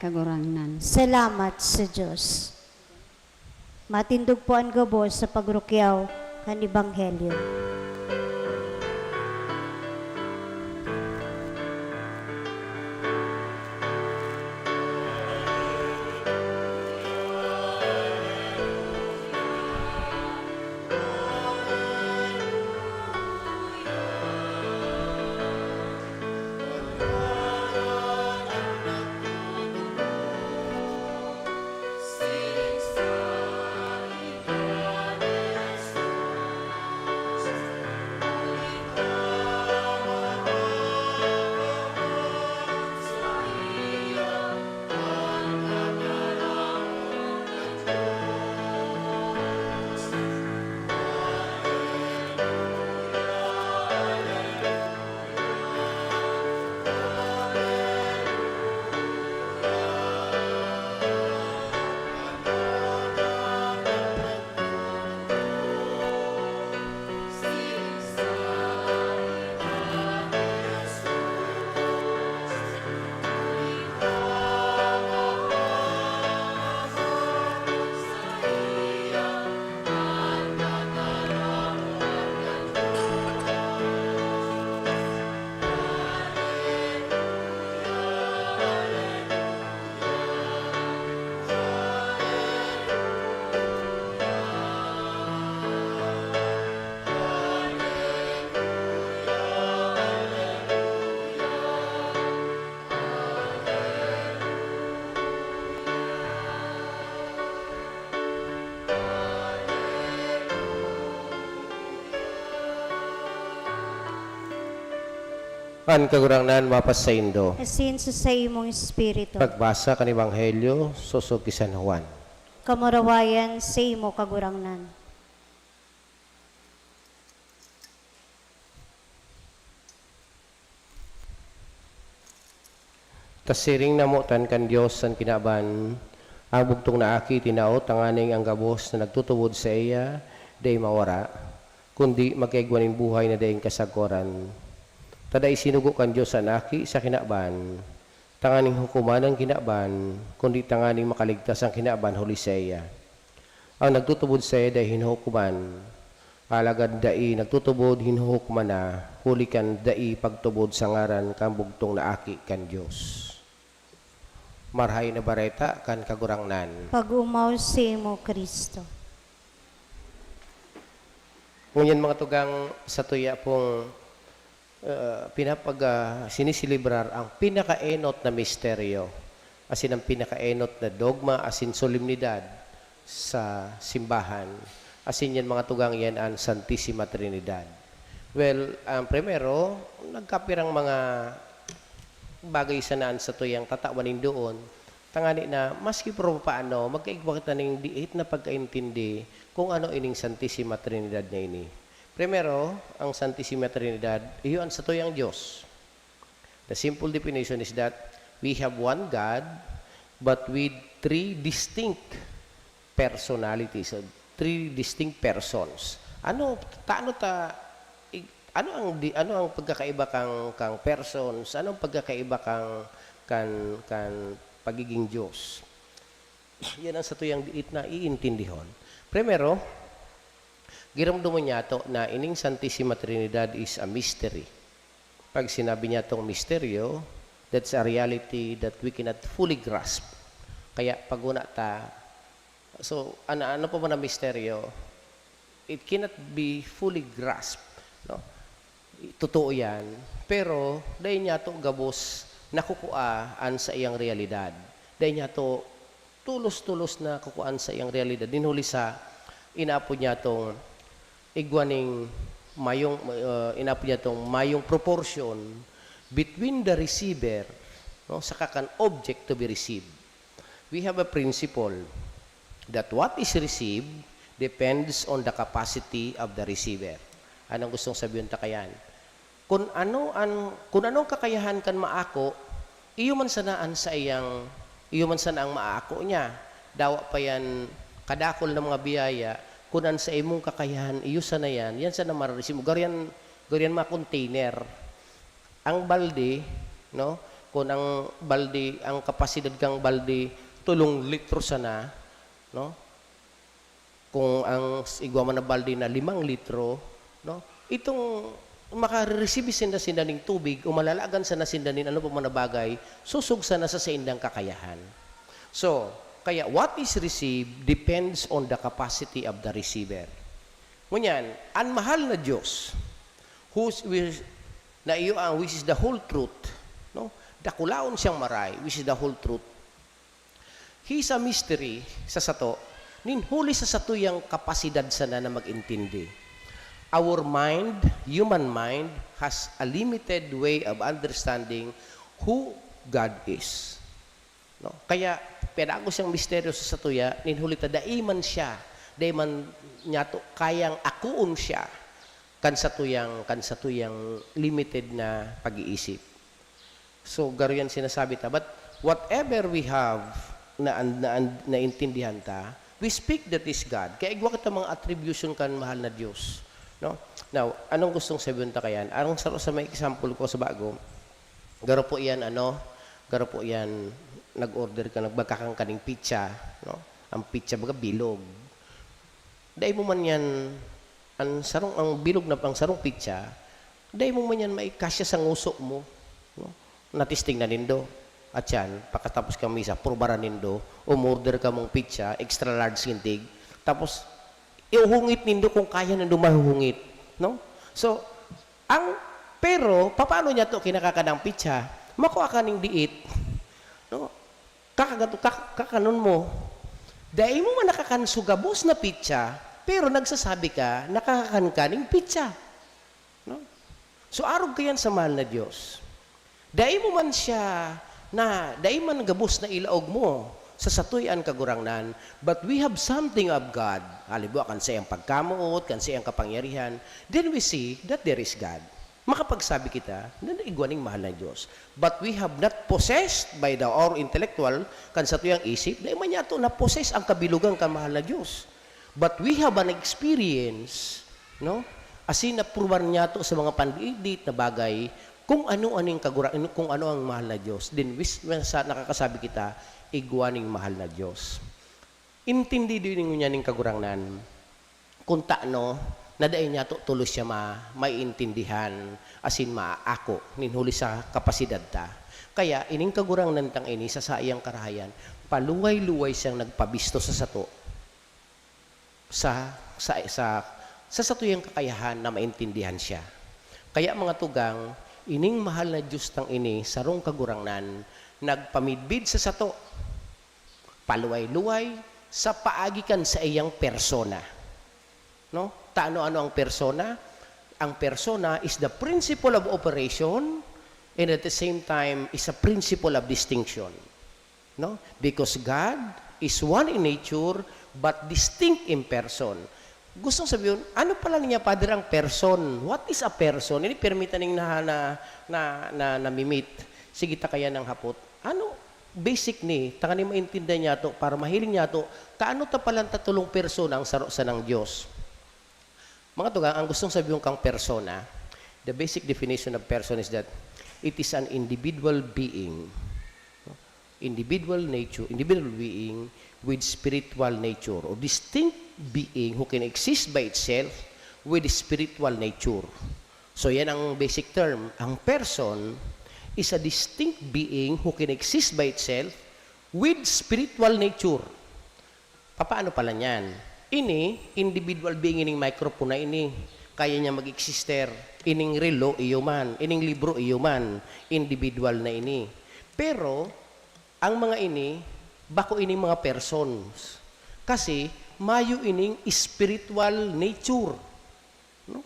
kagurangnan. Salamat sa Diyos. Matindog po ang gabos sa pagrukyaw kan Ebanghelyo. An kagurangnan mapas sa Indo. Asin sa imong espiritu. Pagbasa kan Ebanghelyo, susog San Juan. Kamurawayan sa imo kagurangnan. Tasiring namutan kan Diyos san kinaban, ang bugtong na aki tinaot ang aning ang gabos na nagtutubod sa iya, day mawara, kundi magkaigwaning buhay na dayang kasagkoran. Tada isinugo kan Diyos san aki sa kinaban, tanganing hukuman ang kinaban, kundi tanganing makaligtas ang kinaban huli sa iya. Ang nagtutubod sa iya day hinuhukuman, alagad dai nagtutubod hinuhukuman na, huli kan dai pagtubod sa ngaran kan bugtong na aki kan Diyos. Marhay na bareta kan kagurangnan. Pag-umaw sa imo Kristo. Ngunyan mga tugang sa tuya pong sinisilibrar ang pinakaenot na misteryo, asin ang pinakaenot na dogma, asin solemnidad sa simbahan, asin yan mga tugang yan ang Santissima Trinidad. Well, primero, nagkapirang mga bagay sa naan sa tuyang tatawanin doon, tangani na maski pero paano, magkaigwakit na ng diit na pagkaintindi kung ano ining Santissima Trinidad na ini. Primero, ang Santissima Trinidad, iyon sa tuyang Diyos. The simple definition is that we have one God, but with three distinct personalities, three distinct persons. Ano ang pagkakaiba kang persons? Ano ang pagkakaiba kan pagiging Diyos? Yan ang sa tuyang diit na iintindihon. Primero, giramdamo niya to na ining Santissima Trinidad is a mystery. Pag sinabi niya tong misteryo, that's a reality that we cannot fully grasp. Kaya pag una ta, so ano pa man na misteryo? It cannot be fully grasped. No? Totoo yan. Pero, dahil niya to gabos nakukuaan sa iyang realidad. Dahil niya to tulos-tulos na kukuan sa iyang realidad. Dinhuli sa inapo niya tong igwaning mayong proportion between the receiver, no, sa kakan object to be received. We have a principle that what is received depends on the capacity of the receiver. Anong gustong sabihin ta kayan? Kung anong kakayahan kan maako, iyo man sanaan sa iyang, iyo man sana ang maako niya. Dawa pa yan kadakol ng mga biyaya, kunan sa imong kakayahan, iyo sana yan sana marareceive mo. Garyan mga container. Ang balde, no? kung ang balde, ang kapasidad kang balde 3 litro sana, no? Kung ang igwa man na balde na 5 litro, no? Itong makareceive sinda ning tubig o malalagan sa nasindanin ano pa man na bagay, susug sana sa indang kakayahan. So, kaya what is received depends on the capacity of the receiver. Ngunyan, ang mahal na Diyos, na iyo ang which is the whole truth, no? Dakulaon siyang maray, which is the whole truth. He is a mystery sa sato, ninhuli sa sato yung kapasidad sana na mag-intindi. Our mind, human mind, has a limited way of understanding who God is. No? Kaya, pedago siyang misteryo sa satuya, ninhuli ta, daiman siya, daiman niya to, kayang akuon siya, kan satuyang limited na pag-iisip. So, garo yan sinasabi ta. But, whatever we have na intindihan ta, we speak that is God. Kaya igwa kita mga attribution kan mahal na Diyos. No? Now, anong gustong sabihin ta kayan? Anong sa may example ko sa bago? Garo po yan, garo po yan, nag-order ka, nagbagkakang kaning pizza. No? Ang pizza, baga bilog. Dahil mo man yan, ang bilog na pang sarong pizza, dahil mo man yan maikasya sa nguso mo. No? Natisting na nindo. At yan, pagkatapos kang misa, purbaran nindo, umorder ka mong pizza, extra large sintig, tapos, iuhungit nindo kung kaya nindo mahuhungit. No? So, pero, paano niya to kinakakadang pizza? Makuha ka ng diit. No? Kakanon mo. Dahil mo man nakakansugabos na pizza, pero nagsasabi ka, nakakakan ka ng pizza. No? So, arog ka yan sa mahal na Diyos. Dahil mo man siya, dahil man gabos na ilaog mo, sa satuyan kagurangnan, but we have something of God. Halimbawa, kan sa iyang pagkamuot, kan sa iyang kapangyarihan, then we see that there is God. Makapagsabi kita, na naigwaning mahal na Diyos. But we have not possessed by our intellectual, kan sa tuyang isip, na iman niya ito na-possess ang kabilugang kamahal na Diyos. But we have an experience, no? Asin na-provan niya ito sa mga pandidit na bagay, kung ano ang mahal na Diyos. Then, nakakasabi kita, igwaning mahal na Diyos. Intindi din niya ning kagurangnan, kung taano, nadain niya tulos siya maiintindihan, asin maako, ninhuli sa kapasidad ta. Kaya, ining kagurangnan tang ini, sa sayang karahayan, paluway-luway siyang nagpabisto sa sato, sa satuyang kakayahan na maintindihan siya. Kaya mga tugang, ining mahal na Diyos tang ini, sarong kagurangnan, nagpamidbid sa sato, paluway-luway, sa paagikan sa iyang persona. No? Taano-ano ang persona? Ang persona is the principle of operation and at the same time is a principle of distinction. No? Because God is one in nature but distinct in person. Gustong sabihin, ano pala niya, Father, ang person? What is a person? Ini permita ning namimit. Sige ta kaya ng hapot. Ano? Basic ni, taka ni maintindihan niya to, para mahiling niya to, kaano ta palang tatulong persona ang saro sa ng Diyos? Mga tugang, ang gustong sabihin kang persona, the basic definition of person is that it is an individual being. Individual being with spiritual nature, or distinct being who can exist by itself with spiritual nature. So yan ang basic term. Ang person is a distinct being who can exist by itself with spiritual nature. Paano pala yan? Ini, individual being ining microphone na ini, kaya niya mag-exister. Ining relo, iyo man. Ining libro, iyo man. Individual na ini. Pero, ang mga ini, bako ining mga persons. Kasi, mayo ining spiritual nature. No?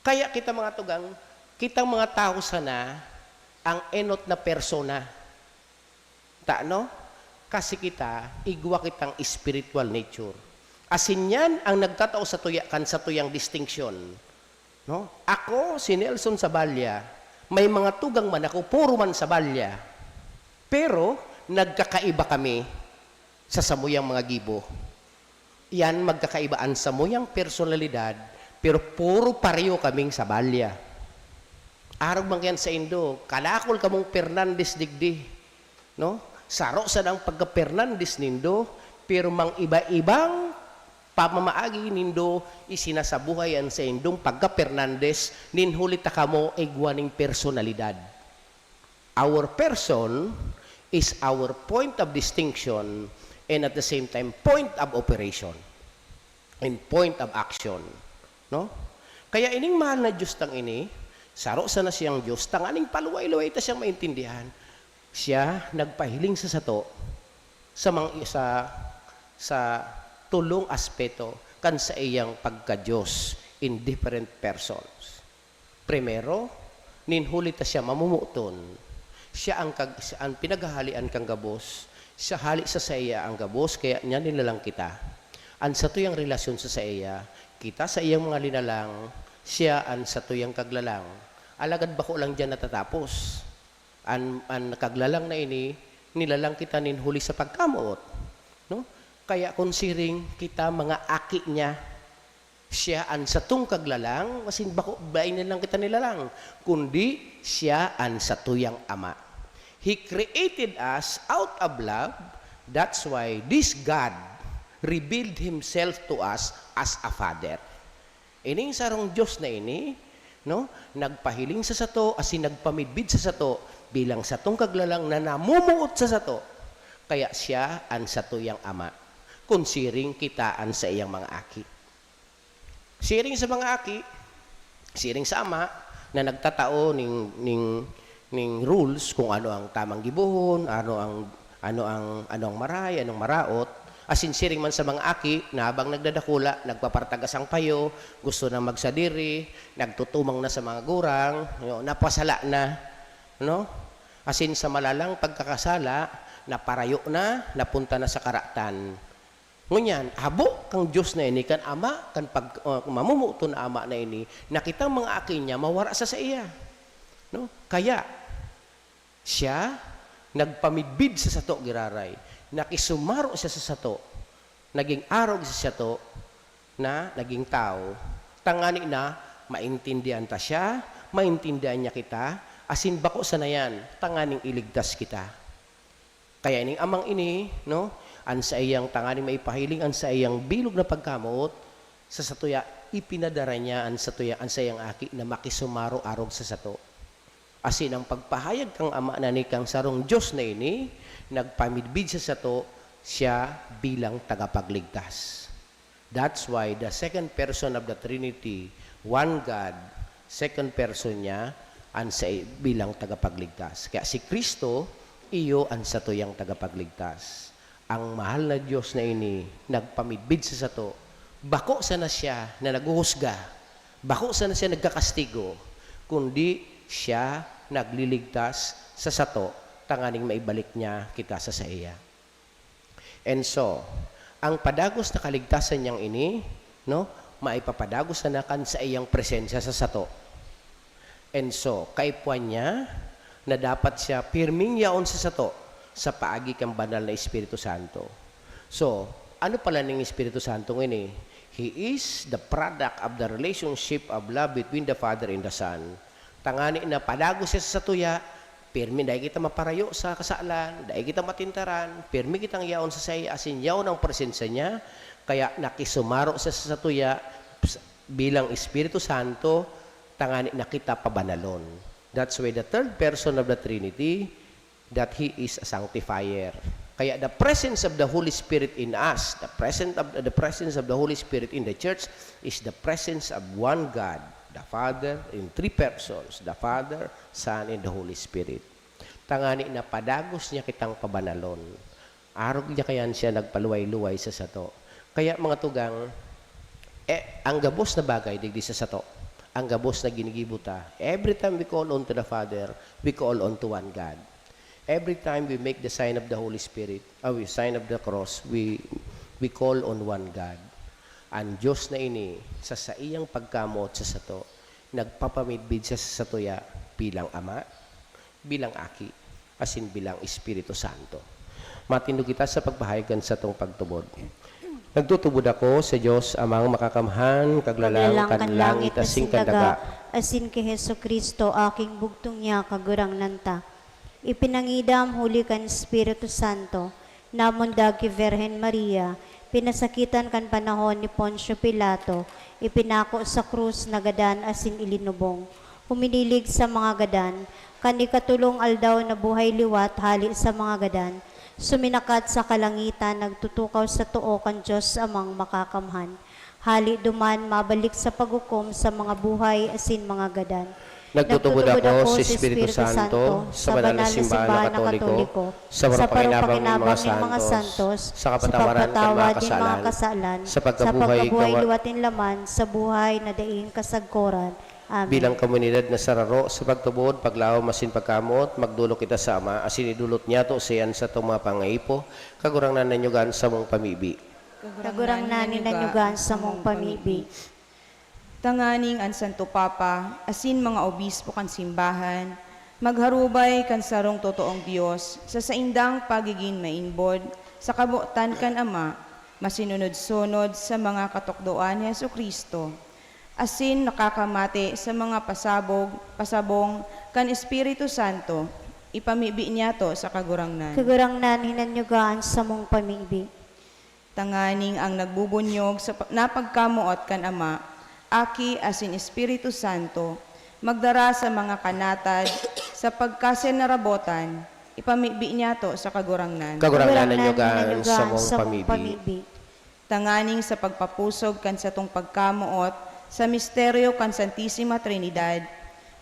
Kaya kita mga tugang, kitang mga tao sana, ang enot na persona. No? Kasi kita, igwa kitang spiritual nature. Asin yan ang nagtatao sa tuyang distinction. No? Ako, si Nelson Sabalya, may mga tugang man ako, puro man Sabalya. Pero, nagkakaiba kami sa samuyang mga gibo. Yan, magkakaibaan sa samuyang personalidad, pero puro pareho kaming Sabalya. Arog man yan sa Indo, kalakol kamong Fernandez digdi. No? Saro sa ng pagka-Fernandez nindo, pero mang iba-ibang pamamaagi nindo isinasabuhayan sa indong pagka-Fernandez, ninhulit kamo igwaning personalidad. Our person is our point of distinction and at the same time point of operation and point of action. No? Kaya ining mahal na Diyos tang ini, saro sa na siyang Diyos, tanganing paluway-luway ta siyang maintindihan. Siya nagpahiling sa sato sa tulong aspeto kan sa iyang pagka-Diyos in different persons. Primero, ninhuli ta siya mamumuton. Siya ang pinaghahalian kang gabos. Siya hali sa iya ang gabos, kaya niya nilalang kita. An sa tuyang relasyon sa iya, kita sa iyang mga linalang, siya an sa tuyang kaglalang. Alagad bako lang dyan natatapos. An kaglalang na ini, nilalang kita ninhuli sa pagkamuot. No? Kaya konsiring kita mga aki niya, siya an sa tung kaglalang, masin bako bain lang kita nilalang, kundi siya an sa tuyang ama. He created us out of love. That's why this God revealed Himself to us as a Father. Ining sarong Diyos na ini, no? Nagpahiling sa sato, asin nagpamidbid sa sato, bilang satong kaglalang na namumuot sa sato. Kaya siya an sa tuyang ama. Kunsiring kitaan sa iyang mga aki. Siring sa mga aki, siring sa ama, na nagtatao ning rules kung ano ang tamang gibuhon, ano ang maray, anong maraot. Asin siring man sa mga aki na habang nagdadakula, nagpapartagas ang payo, gusto na magsadiri, nagtutumang na sa mga gurang, napasala na, no? Asin sa malalang pagkakasala, naparayo na, napunta na sa karatan. Ngunyan, habo kang Diyos na ini, kan ama, kan mamumuto na ama na ini, nakita mga aki niya, mawara sa iya. No? Kaya, siya, nagpamidbid sa sato, giraray, nakisumaro siya sa sato, naging arog sa sato, na naging tao, tangani na, maintindihan ta siya, maintindihan niya kita, asin bako sa na yan, tanganing iligtas kita. Kaya ining amang ini, no, an sa iyang tanganing maipahiling, an sa iyang bilog na pagkamot, sa satuya, ipinadara niya an sa iyang aki na makisumaro arog sa sato. Asin ang pagpahayag kang ama na ni kang sarong Diyos na ini, nagpamidbid sa sato, siya bilang tagapagligtas. That's why the second person of the Trinity, one God, second person niya, an sa bilang tagapagligtas. Kaya si Kristo, iyo an sa tuyang tagapagligtas. Ang mahal na Diyos na ini, nagpamidbid sa sato, bako sana siya na naguhusga, bako sana siya nagkakastigo, kundi siya nagliligtas sa sato, tanganing maibalik niya kita sa iya. And so, ang padagos na kaligtasan niyang ini, no, maipapadagos na kan sa iyang presensya sa sato. And so, kaipuan niya na dapat siya pirming yaon sa sato sa paagi kang banal na Espiritu Santo. So, ano pala ng Espiritu Santo ini? He is the product of the relationship of love between the Father and the Son. Tangani na padagos siya sa satuya, pirmi dahil kita maparayo sa kasalan, dahil kita matintaran, pirmi kitang yaon sa saya, asin yaon ang presensya niya, kaya nakisumaro siya sa satuya bilang Espiritu Santo, tangani na kita pabanalon. That's why the third person of the Trinity, that He is a sanctifier. Kaya the presence of the Holy Spirit in us, the presence of the Holy Spirit in the church is the presence of one God, the Father in three persons, the Father, Son, and the Holy Spirit. Tangani na padagos niya kitang pabanalon. Arog niya kayan siya nagpaluway-luway sa sato. Kaya mga tugang, ang gabos na bagay digdi sa sato, ang gabos na ginigibuta, every time we call on to the Father, we call on to one God. Every time we make the sign of the Holy Spirit, we sign of the cross, we call on one God. Ang Diyos na ini, sa iyang pagkamot sa sato, nagpapamidbid siya sa satuya bilang Ama, bilang Aki, asin bilang Espiritu Santo. Matindog kita sa pagpahayagan sa itong pagtubod. Nagtutubod ako sa Diyos amang makakamhan, kaglalang, kanlangit, asing kandaga, asin kay Heso Kristo aking bugtong niya kagurang nanta. Ipinangidam huli kan Espiritu Santo, namundag ki Virhen Maria, pinasakitan kan panahon ni Poncio Pilato, ipinako sa krus na gadan asin ilinubong. Huminilig sa mga gadan, kani katulong aldaw na buhay liwat hali sa mga gadan, suminakat sa kalangitan, nagtutukaw sa tuo kan Diyos amang makakamhan. Hali duman, mabalik sa paghukom sa mga buhay asin mga gadan. Nagtutubod ako sa Espiritu Santo, sa banal na simbahan na Katoliko, sa parapakinabang ng mga santos, sa kapatawaran ng mga kasalan, sa pagkabuhay liwatin laman, sa buhay na daing kasagkoran. Amen. Bilang komunidad na sararo, sa pagtubod, paglaom, masin pagkamot, magdulok kita sa Ama, asin idulot niya to siyan sa itong mga pangaipo, kagurang na nanyugan sa mong pamibi. Kagurang nanin nanyugan sa mong pamibi. Tanganing an Santo Papa, asin mga obispo kan simbahan, magharubay kan sarong totoong Diyos, sa saindang pagiging mainbod, sa kabutan kan Ama, masinunod-sunod sa mga katukdoan ni Jesucristo, asin nakakamate sa mga pasabong kan Espiritu Santo, ipamibi niya to sa kagurangnan. Kagurang nanin nanyugan sa mong pamibi. Tanganing ang nagbubunyog sa napagkamuot kan Ama, Aki asin Espiritu Santo, magdara sa mga kanatad, sa pagkasenarabotan, ipamibi niya to sa kagurangnan. Kagurang na nanyugan sa mong pamibi. Tanganing sa pagpapusog kan sa tong pagkamuot, sa misteryo kan Santisima Trinidad,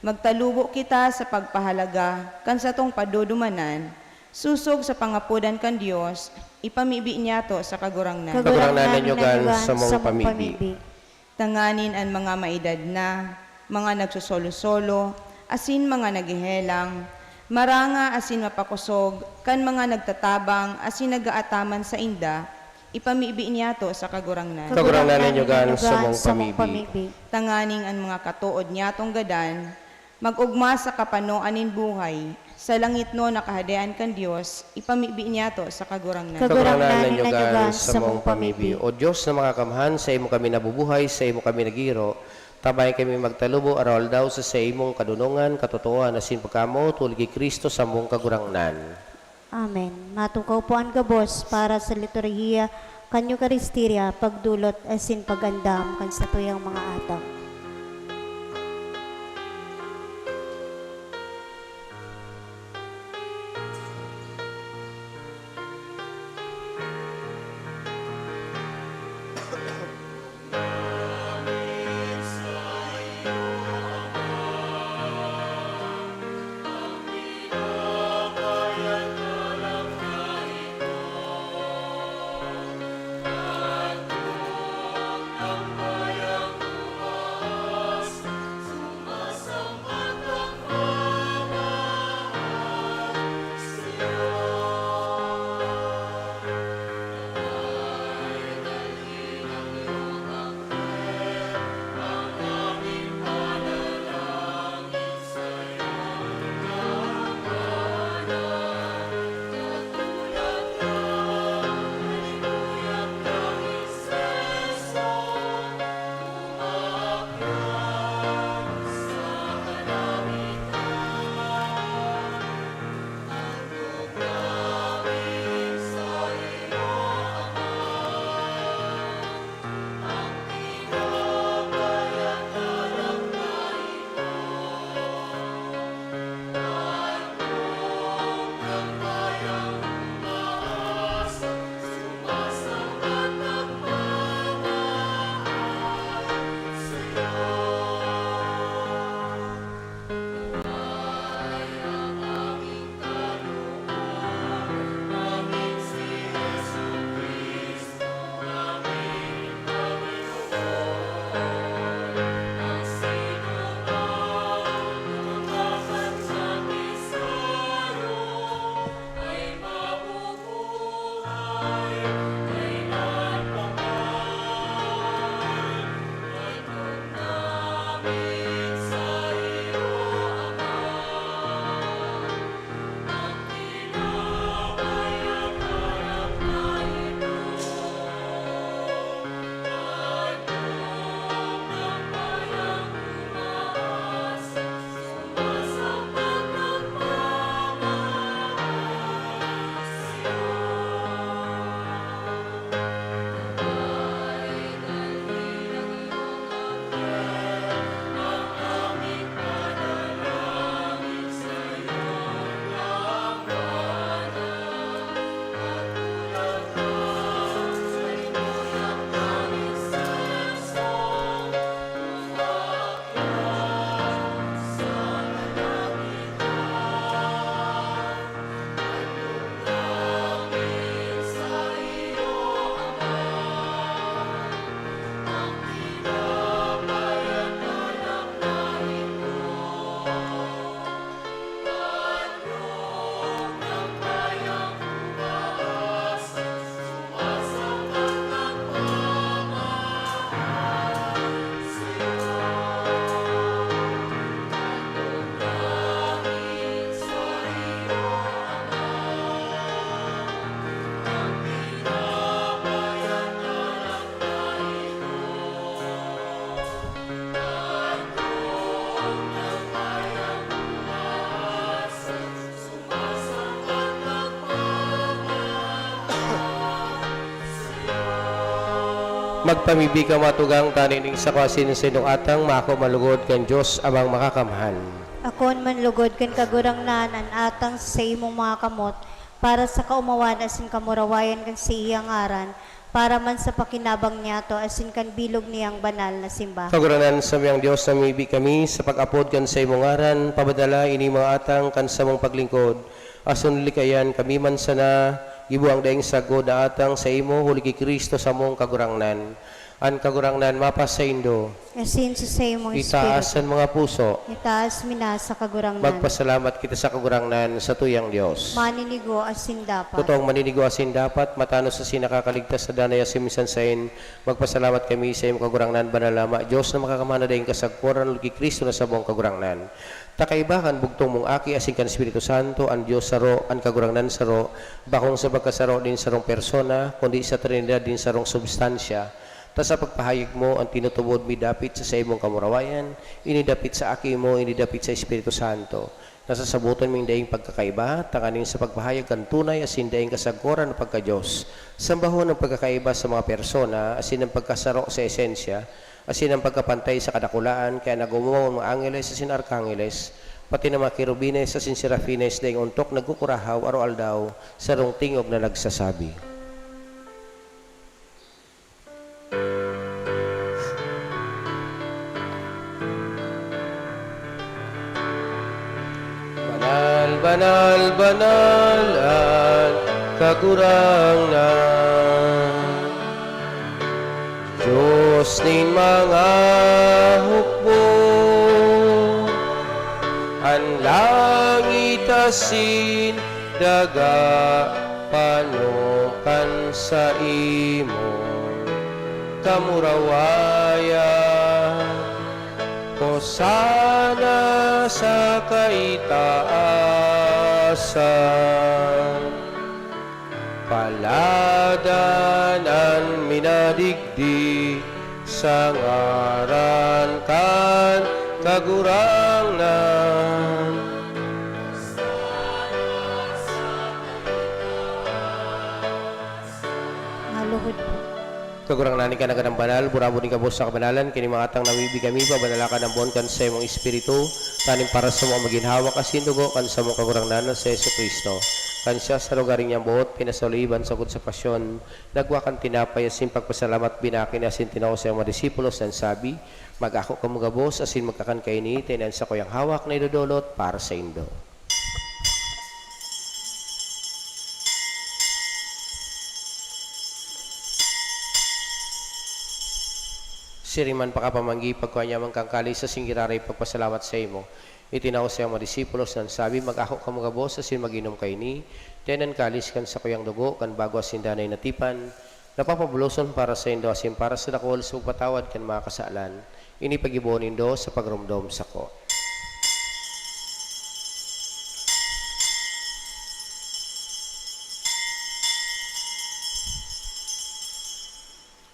magtalubo kita sa pagpahalaga kan sa tong padudumanan, susog sa pangapudan kan Dios, ipamibi niya to sa kagurangnan. Kagurang na nanyugan sa mong pamibi. Tanganin ang mga maedad na, mga nagsusolo-solo, asin mga naghihelang, maranga asin mapakusog, kan mga nagtatabang, asin nagaataman sa inda, ipamibi niya to sa kagurangnan. Kagurang na nanyugan sa mong pamibi. Tanganing ang mga katuod niya tong gadan, mag-ugma sa kapanoanin buhay, sa langit no nakahadian kan Dios, ipamibi niya to sa kagurangnan. Kagurang na nanyugan sa mong pamibi. O Diyos na mga kamhan, sa imo kami nabubuhay, sa imo kami nagiro, tabay kami magtalubo, aral daw sa imong kadunungan, katotohanan, asin pagkamo, tulgi Kristo sa mong kagurangnan. Amen. Matukaw po ang gabos para sa liturhiya, kanyo karistiria, pagdulot asin pagandam, kan sa tuyang mga atang. Magpamibi ka matugang tanining sa kwasin sinong atang mako malugod kan Diyos amang makakamhan. Akon man lugod kan kagurangnan an atang sa imong mga kamot para sa kaumawan asin kamurawayan kan sa iyang ngaran para man sa pakinabang niya to asin kan bilog niyang banal na simbahan. Kaguranan sa miyang Diyos na mibi kami sa pag-apod kan sa imong ngaran, pabadala ini mga atang kan sa mong paglingkod. Asun likayan kami man sana ibuang daing sagod na atang sa imo huli kay Kristo sa mong kagurangnan. An kagurangnan mapas sa indo. Asin sa imong Itaas espiritu. ang mga puso. Itaas mina sa kagurangnan. Magpasalamat kita sa kagurangnan sa tuyang Diyos. Maninigo asin dapat. Totoong maninigo asin dapat, matano sa sinakakaligtas sa danay asin minsansain, magpasalamat kami sa iyong kagurangnan, banalama, Diyos na makakamana dahil kasagpuran, lugi Kristo na sa buong kagurangnan. Takaibakan, bugtong mong aki, asin kan Espiritu Santo, ang Diyos saro, ang kagurangnan saro, bakong sa pagkasaro din sarong persona, kundi sa Trinidad din sarong substansya. Ta sa pagpahayag mo, ang tinutubod mi dapit sa imong kamurawayan, inidapit sa aki mo, inidapit sa Espiritu Santo. Nasasabutan ming daing pagkakaiba, tanganing sa pagpahayag kan tunay, asin daing kasagkoran ng pagka-Diyos. Sambahon ng pagkakaiba sa mga persona, asin ang pagkasaro sa esensya, asin ang pagkapantay sa kadakulaan, kaya nagumawa mga angeles, asin arkangeles, pati na mga kirubines, asin serafines, daing untok nagkukurahaw, araw-aldaw, sarong tingog na nagsasabi. Banal, banal, banal at kagurangnan, Diyos nin mga hukbo, ang langit asin daga panukan sa imo kamurawayan. Hosana sa kaitaasan, paladanan minadigdi sa ngaran kan kagurangnan. Maluhod po. Kagurangnan ka na ka ng banal, burabo ni kabos sa kabanalan, kini mga atang namibi kami, pabanala ka ng buwan kan sa imong espiritu, tanim para sa mga maginhawa kasi dugo kan sa mong kagurangnan sa Yesu Kristo. Kan siya sa lugaring niyang buot, pinasaliban sa sa pasyon, nagwakan tinapay asin pagpasalamat binakin asin tinaw sa mga disipulos ng sabi, mag-ako ka mga bos asin magkakan kaini, tinan sa kuyang hawak na idodolot para sa indo. Siriman pakapamanggi pagkanyamang kangkali sa singiraray pagpasalamat sa imo. Itinaw sa mga disipulos ng sabi, mag-ako ka mga bos asin mag-inom kay ni, tenan kalis kan sa kuyang dugo, kan bago asin danay natipan, napapabuloson para sa indo asin para sa dakol sa upatawad kan mga kasaalan, inipag-ibon indo sa pagrumdom sa ko.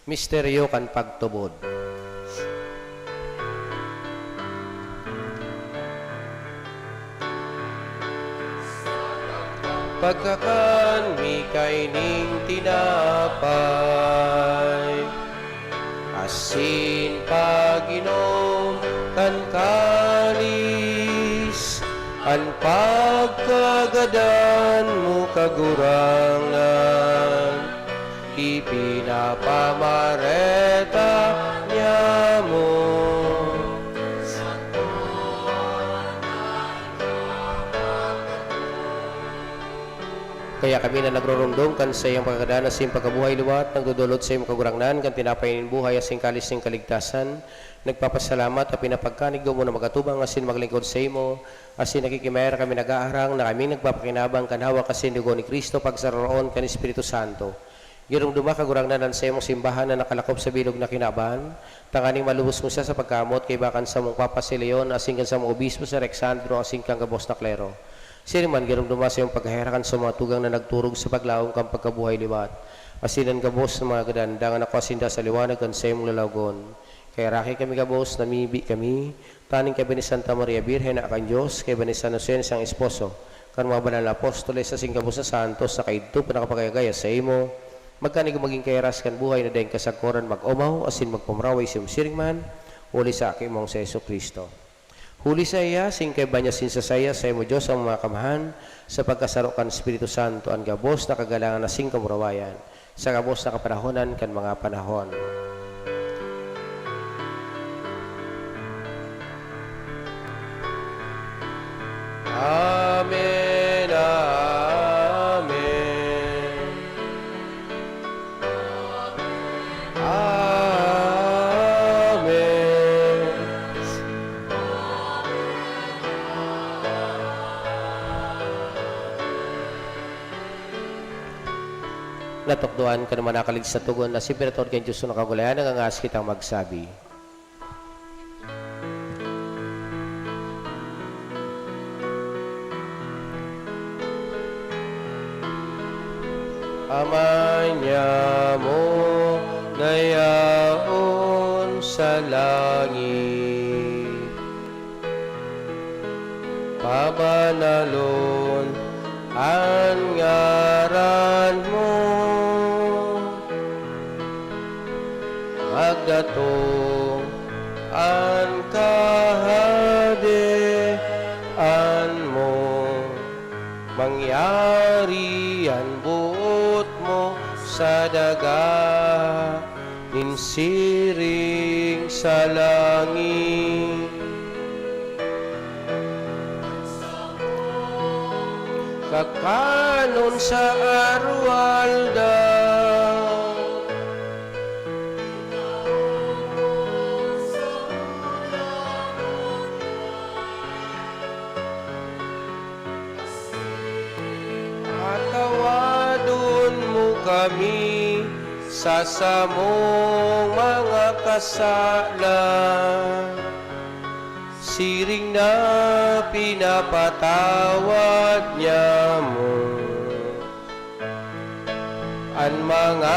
Misteryo kan pagtubod. Pagkakan mi kaining tinapay, asin paginom kan kalis, an pagkagadan mo kagurangnan, ipinapamareta niya mo. Kaya kami na nagrorumdom kan sa iyong pagkakadana sa iyong pagkabuhay luwat, nagdudulot sa iyong kagurangnan, kan tinapayin buhay asing kalis ng kaligtasan, nagpapasalamat at pinapagkanig mo na magatubang asin maglingkod sa imo, asin nakikimayar kami nag-aarang na kami nagpapakinabang kan hawak asin dugo ni Kristo pagsaroon kan Espiritu Santo. Girong dumakagurangnan sa imong simbahan na nakalakop sa bilog na kinaban, tanganing malubos mo siya sa pagkamot kay bakan sa mong Papa si Leon, asing kan sa mong obispo sa Alexandro, asing kang gabos na klero. Siriman, girong dumasa yung paghaherakan sa mga tugang na nagturog sa paglaong kang pagkabuhay liwat. Asinan gabos ng mga gadandangan ako asinda sa liwanag kan sa imong lalagon. Kaya raki kami gabos, namibi kami, taning kay ni Santa Maria Birhen na akan Diyos, kay ni San Jose siyang esposo, kan mga banal na apostoles, asing gabos na santos, na kaidto, panakapagayagaya sa imo, Magkanig maging kairas kan buhay na daing kasagkoran mag-umaw, asin magpumraway siring man, huli sa aking mong sa Yesu Kristo. Huli sa iya, singkay ba niya sinsasaya sa imo Diyos ang mga kamahan, sa pagkasarokan Espiritu Santo, ang gabos na kagalangan na singkamurawayan, sa gabos na kapanahonan kan mga panahon. Amen, Amen. Amen. Natukduan ka naman nakalig sa tugon na si Pirator kay Diyos na kagulayan ang angas kitang magsabi. Amanya mo nayaon sa langit, pabanalon ang ngaran mo, magdatong ang kahadian mo, mangyari ang buot mo sa daga, ninsiring sa langit. Kakanon sa arwalda, atawadon mo kami sa samong mga kasalan, siring na pinapatawad niya mo ang mga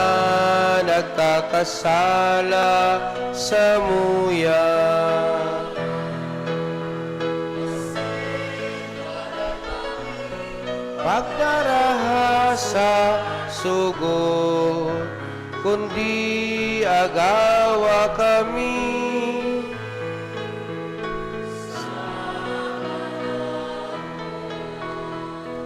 nagkakasala sa muya. Pagdarahasa sugod, kundi agawa kami.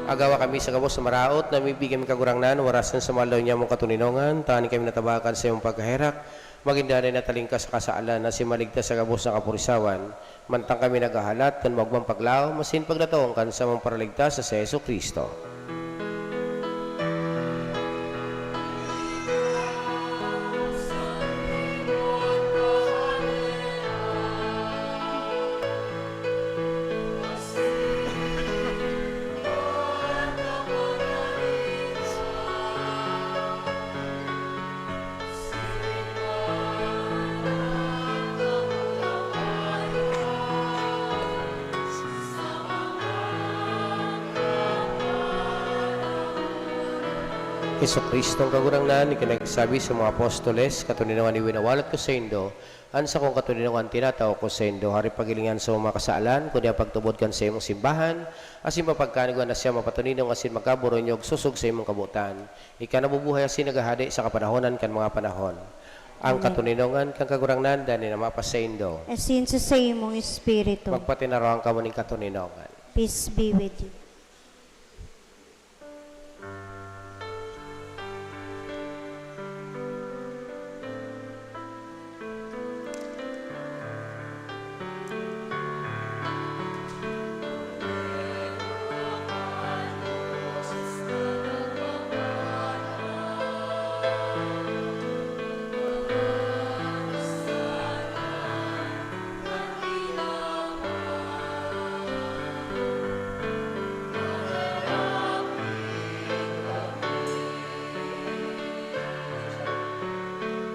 Agawa kami sa kabos na maraot, na mibigyan kagurangnan, warasan sa malaw niya mong katuninongan, tani kami natabakan sa iyong pagkaherak, magindanay na talingkas sa kasaalan na si maligtas sa kabos na kapurisawan, mantang kami naghahalat, kan magmang paglaw, masin pagdatong kan sa mong paraligtas sa Yesu Kristo. Heso Kristo ang kagurangnan, ikinagsabi sa mga apostoles, katuninangan iwinawalat ko sa indo, ansa kong katuninangan tinataw ko sa indo, hari pagilingan sa mga kasaalan, kundi ang pagtubod kan sa imong simbahan, asin mapagkaniguan na siya mapatuninong asin magkaburonyog susog sa imong kabutan. Ika nabubuhay asin nagahadi sa kapanahonan kan mga panahon. Ang katuninongan kang kagurangnan, dani na mapas sa indo. Asin sa imong espiritu. Magpatinarawan ka mo ng katuninongan. Peace be with you.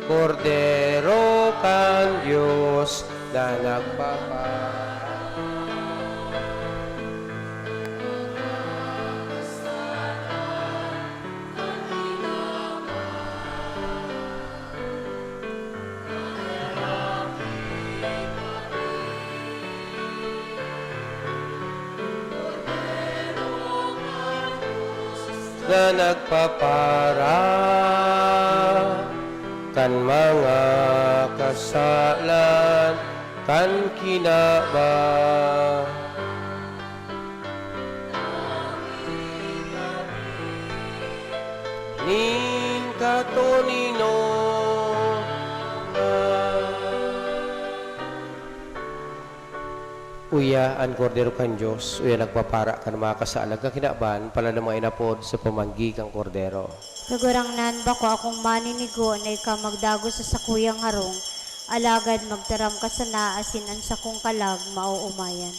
Kordero kang Diyos na nga nagpapara kan mga kasalan kan kinaba. Nin katonino Uya ang kordero kan Diyos, uya nagpapara kan mga kasalag ka kinaban, pala na mga inapod sa pamanggi kang kordero. Kagurang nan bako akong maninigo na ikaw magdago sa sakuyang harong, alagad magtaram ka sa naasin ang sakong kalag mauumayan.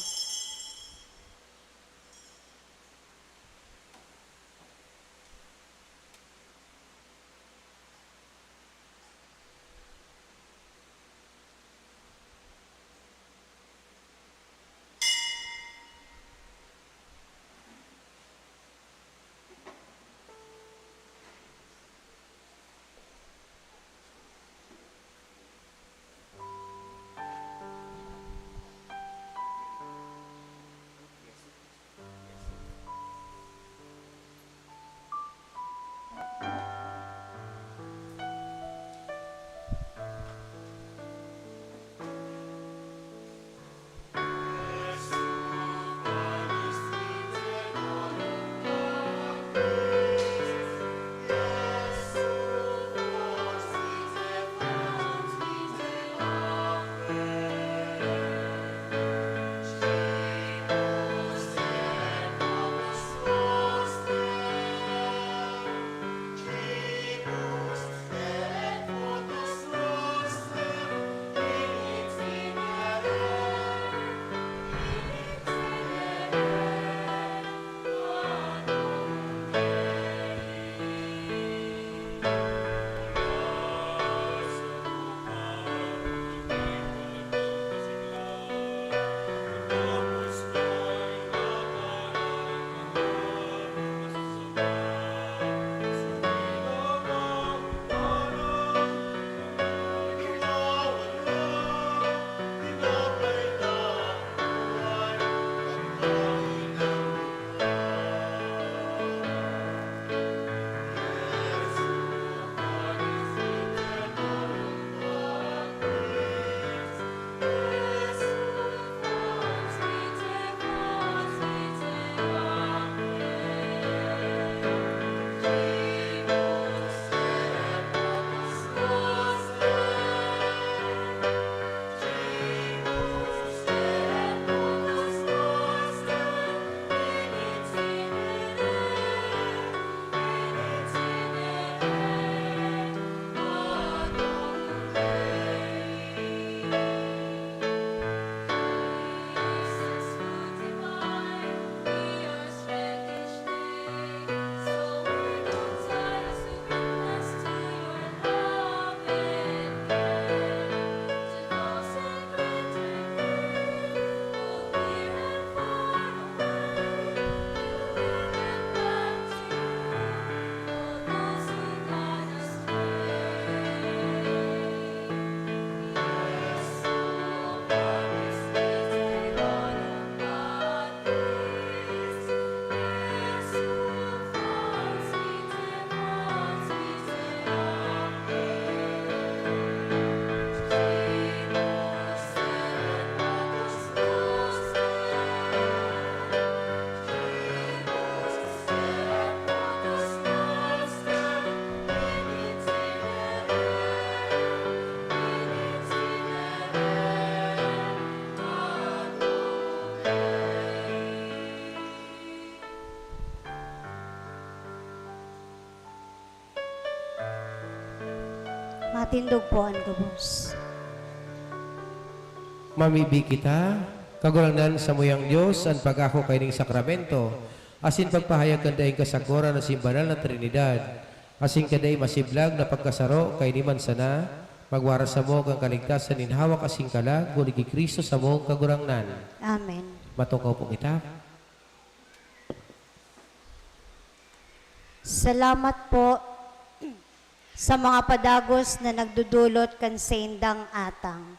Matindog po ang gabos. Mamibi kita, kagulangnan sa muyang Diyos, ang pag-ako kay ning sakramento, asin pagpahayag kandaing kasagora na simbanal na Trinidad, asin kanday masiblag na pagkasaro kay ni Mansana, magwara sa mo kang kaligtasan ninhawak asing kalag, guli kay Kristo sa mong kagulangnan. Amen. Matukaw po kita. Salamat po sa mga padagos na nagdudulot kan sa indang atang.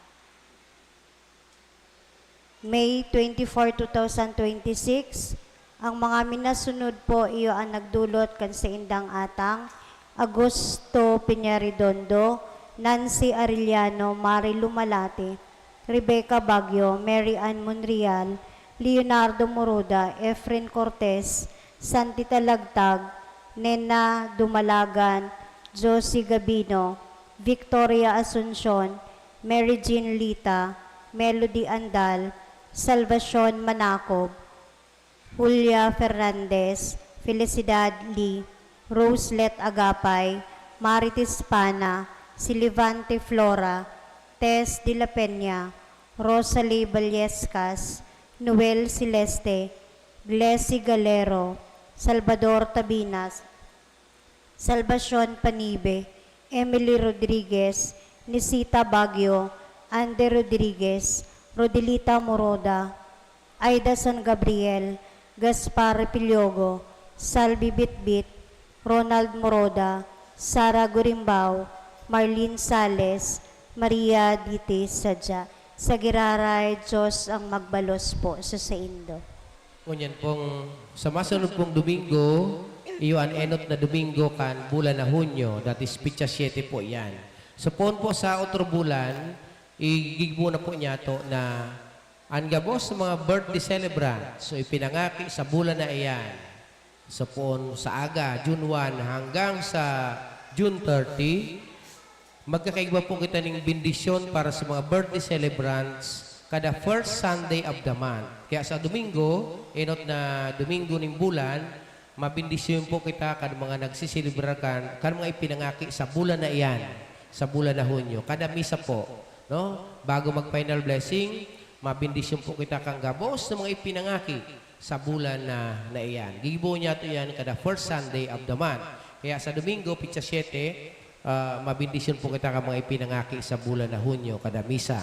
May 24, 2026, Ang mga minasunod po iyo ang nagdulot kan sa indang atang Augusto Piñaridondo, Nancy Arellano, Mari Lumalate, Rebecca Baguio, Mary Ann Monreal, Leonardo Moroda, Efren Cortez, Santi Talagtag, Nena Dumalagan, Josie Gabino, Victoria Asuncion, Mary Jean Lita, Melody Andal, Salvacion Manacob, Julia Fernandez, Felicidad Lee, Roselet Agapay, Marites Pana, Silivante Flora, Tess de la Peña, Rosalie Vallescas, Noel Celeste, Glessy Galero, Salvador Tabinas, Salvacion Panibe, Emily Rodriguez, Nisita Baguio, Ande Rodriguez, Rodelita Moroda, Aida San Gabriel, Gaspar Pilyogo, Salvi Bitbit, Ronald Moroda, Sara Gurimbao, Marlene Sales, Maria Dite Sadya. Sa giraray, Diyos ang magbalos po sa saindo. Ngunyan pong sa masunod pong Domingo, iyo an enot na Domingo kan bulan na Hunyo, that is Pitsa 7 po yan. So po sa otro bulan, igigbo na po niya to na ang gabos sa mga birthday celebrant. So ipinangaki sa bulan na iyan. So po sa aga, June 1 hanggang sa June 30, magkakaigba po kita ng bendisyon para sa mga birthday celebrants kada first Sunday of the month. Kaya sa Domingo, enot na Domingo ng bulan, mabindisyon po kita kada mga nagsisilibrar kada mga ipinangaki sa bulan na iyan, sa bulan na Hunyo. Kada misa po, no? Bago mag-final blessing, mabindisyon po kita kang gabos ng mga ipinangaki sa bulan na iyan. Gigibo niya ito yan kada first Sunday of the month. Kaya sa Domingo, Pitsa 7, mabindisyon po kita kang mga ipinangaki sa bulan na Hunyo, kada misa.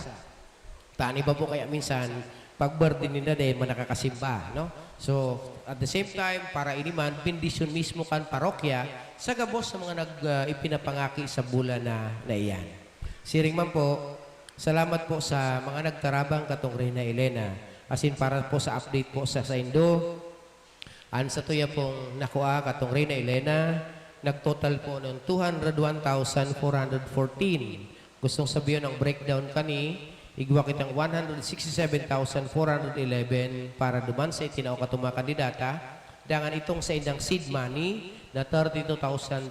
Tani ba po kaya minsan, pag birthday nila dahil manakakasimba, no? So, at the same time, para iniman, bindisyon mismo kan parokya sa gabos sa mga ipinapangaki sa bulan na iyan. Siring man po, salamat po sa mga nagtarabang katong Reyna Elena. As in, para po sa update po sa Indo, sa tuya pong nakuha katong Reyna Elena, nagtotal po ng 201,414. Gustong sabihin ang breakdown kani, igwa kitang 167,411 para duman sa itinaw katong mga kandidata. Dangan itong sa indang seed money na 32,300,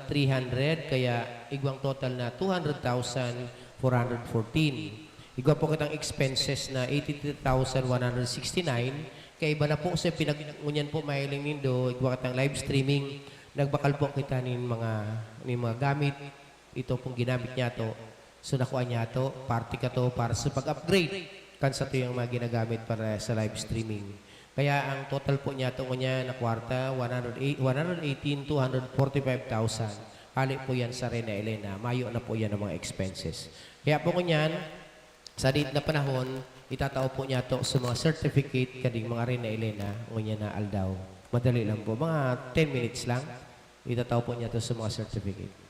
kaya igwang total na 200,414. Igwa po kitang expenses na 83,169. Kaya iba na po sa pinag-unyan po mahiling nindo, igwa kitang live streaming. Nagbakal po kita ng mga gamit. Ito pong ginamit niya to. So nakuha niya to, party ka to para sa pag-upgrade. Kansa to yung mga ginagamit para sa live streaming. Kaya ang total po niya to niya na kwarta, 118,245,000. Hali po yan sa Reyna Elena. Mayo na po yan ang mga expenses. Kaya po kunyan, sa date na panahon, itatao po niya to sa mga certificate kading mga Reyna Elena, ngunyan na aldaw. Madali lang po. Mga 10 minutes lang. Itatao po niya to sa mga certificate.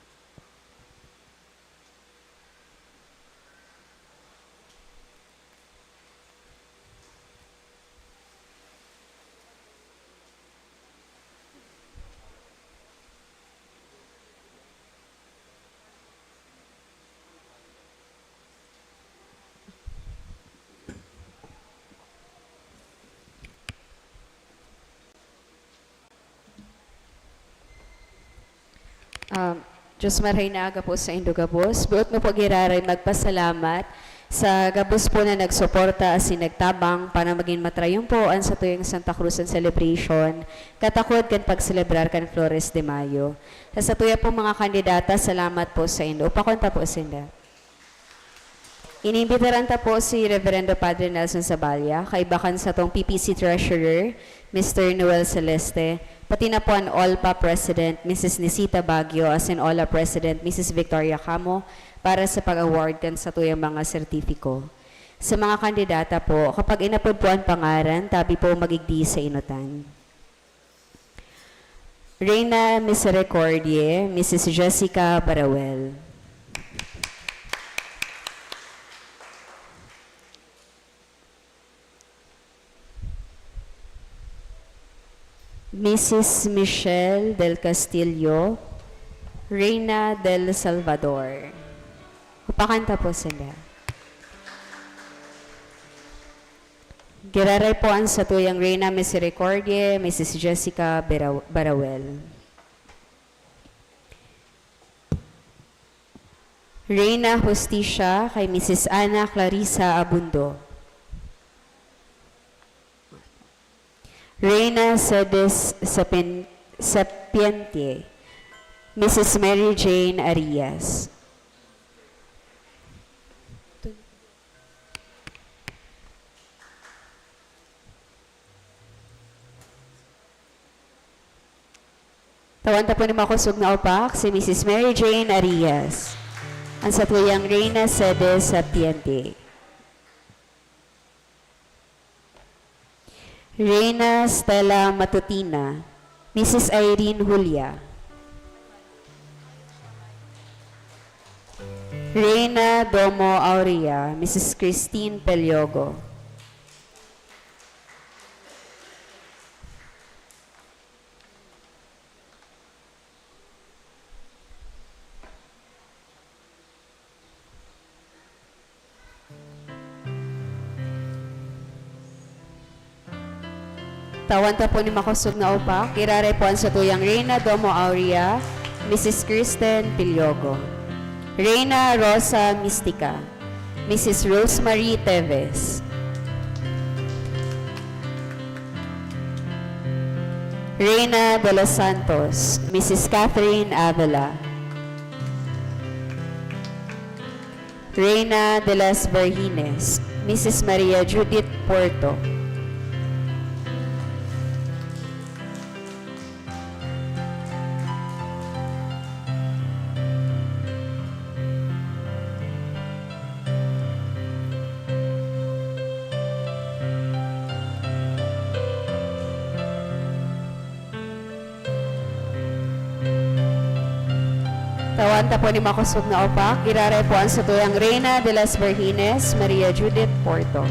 Diyos maray na aga po sa Indo Gabos. Buot mo po giraray magpasalamat sa Gabos po na nagsuporta as nagtabang para maging matrayumpoan sa tuyong Santa Cruz and Celebration. Katakod kan pagselebrar kan Flores de Mayo. Sa tuya po mga kandidata, salamat po sa Indo. Upakonta po sinda. Inimbitaran ta po si Reverendo Padre Nelson Zabalya, kaibakan sa tong PPC Treasurer, Mr. Noel Celeste, pati na po ang OLPA President, Mrs. Nisita Baguio, as in OLA President, Mrs. Victoria Camo, para sa pag-award kan sa tuyang mga sertifiko. Sa mga kandidata po, kapag inapod po ang pangaran, tabi po magigdi sa inutan. Reyna Misericordie, Mrs. Jessica Barawel. Mrs. Michelle del Castillo, Reina del Salvador. Upakanta po sila. Giraray po ang satuyang Reina Misericordiae, Mrs. Jessica Barawel. Reina Justicia kay Mrs. Ana Clarissa Abundo. Reina Cedes Sapientie, Mrs. Mary Jane Arias. Tawanta po ni makusog na upak si Mrs. Mary Jane Arias. Ang satuyang Reina Cedes Sapientie. Reina Stella Matutina, Mrs. Irene Julia. Reina Domo Aurea, Mrs. Christine Peliogo. Tawanta po ni makusog na upak, iraray po ang satuyang Reina Domo Aurea, Mrs. Kristen Piliogo. Reina Rosa Mistica, Mrs. Rosemary Teves. Reina de los Santos, Mrs. Catherine Avila. Reina de las Virgines, Mrs. Maria Judith Porto. Tawanta po ni makusog na upak, iraray po ang satuyang Reina de las Virgines, Maria Judith Porto.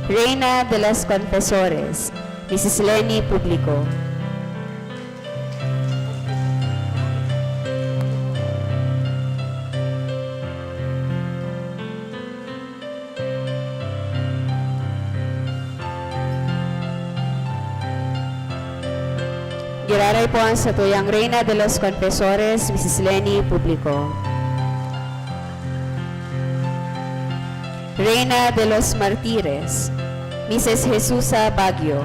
Reina de las Confesores, Mrs. Lenny Publico. Giraray po ang satuyang Reina de los Confesores, Mrs. Lenny Publico. Reina de los Martires, Mrs. Jesusa Baguio.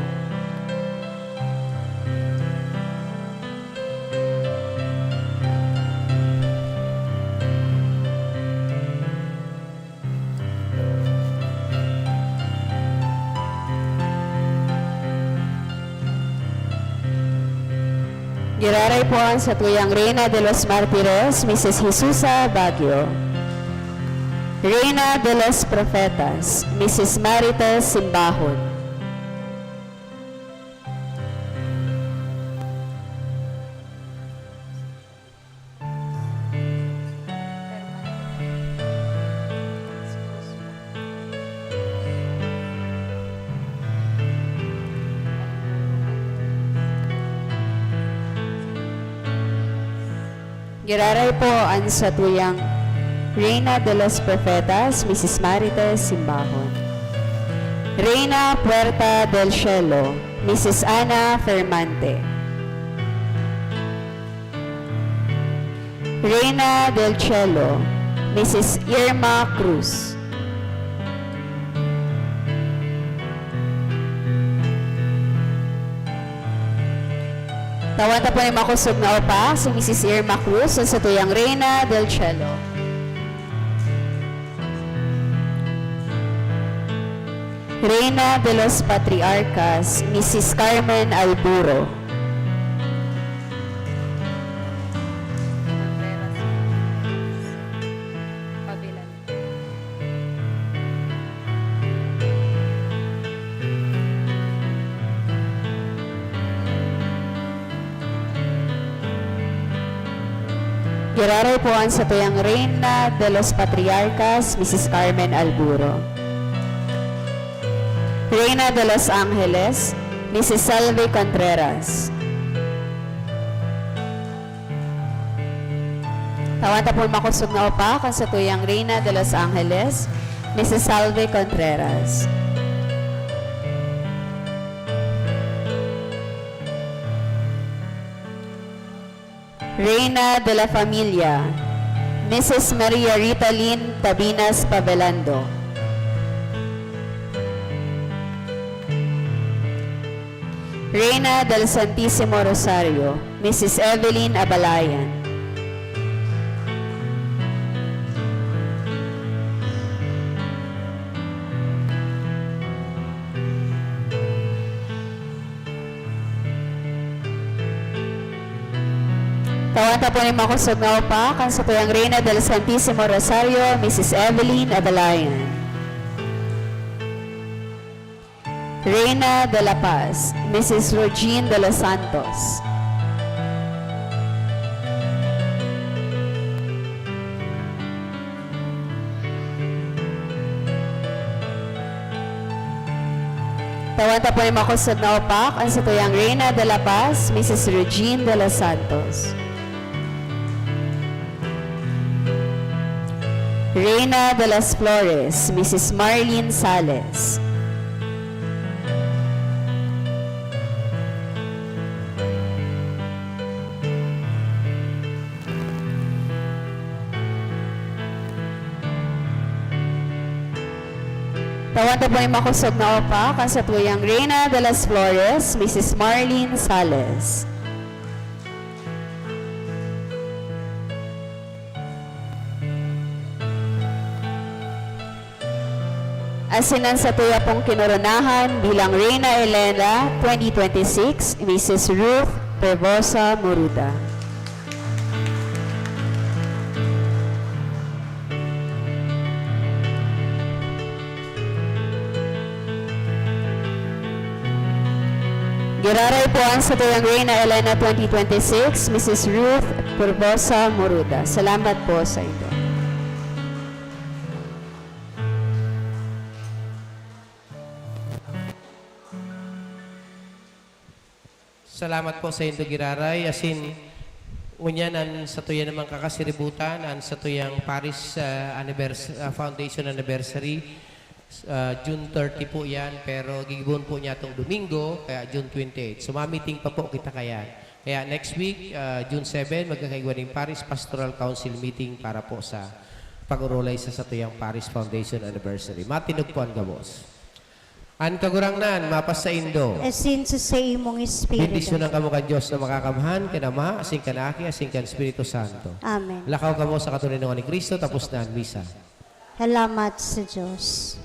Giraray po ang satuyang Reina de los Martires, Mrs. Jesusa Baguio. Reina de los Profetas, Mrs. Marites Simbahon. Giraray po ang satuyang Reina de los Profetas, Mrs. Marites Simbahon. Reina Puerta del Cielo, Mrs. Ana Fermante. Reina del Cielo, Mrs. Irma Cruz. Tawanta po ni makusog na upak si Mrs. Irma Cruz sa satuyang Reina del Cielo. Reina de los Patriarcas, Mrs. Carmen Alburo. Giraray po ang satuyang Reina de los Patriarcas, Mrs. Carmen Alburo. Reina de los Angeles, Mrs. Salve Contreras. Tawanta po makusog na upa kan sa tuyang Reina de Los Angeles, Mrs. Salve Contreras. Reina de la Familia, Mrs. Maria Rita Lynn Tabinas Pabelando. Reina del Santísimo Rosario, Mrs. Evelyn Abalayan. Tawanta po ni makusog na upa kan sa tuyang Reina del Santísimo Rosario, Mrs. Evelyn Abalayan. Reina de la Paz, Mrs. Regine de los Santos. Tawanta po ni makusog na upa kan sa tuyang Reina de la Paz, Mrs. Regine de los Santos. Reina de las Flores, Mrs. Marlene Sales. Tawanta po yung makusog na upa kan sa tuyang Reina de las Flores, Mrs. Marlene Sales. Asinan sa tuya pong kinoronahan bilang Reina Elena 2026, Mrs. Ruth Perbosa Muruta. Giraray po ang sa tuyang Reina Elena 2026, Mrs. Ruth Perbosa Muruta. Salamat po sa inyo. Salamat po sa Indo Giraray. Asin, unyan sa tuya namang kakasiributan, sa tuyang Paris Foundation Anniversary. June 30 po yan, pero gigibon po niya itong Domingo, kaya June 28. So, mamiting pa po kita kaya. Kaya next week, June 7, magkakaigwaning Paris Pastoral Council meeting para po sa pag-urulay sa tuyang Paris Foundation Anniversary. Matinog po ang gabos. An kagurangnan, mapas sa Indo. Asin sa imong espiritu. Bendisyon ang kamukha Diyos na makakamhan, kinama, asing kanaki, asing kan Espiritu Santo. Amen. Lakaw kamo sa katuninungan ni Kristo, tapos na ang misa. Salamat sa Diyos.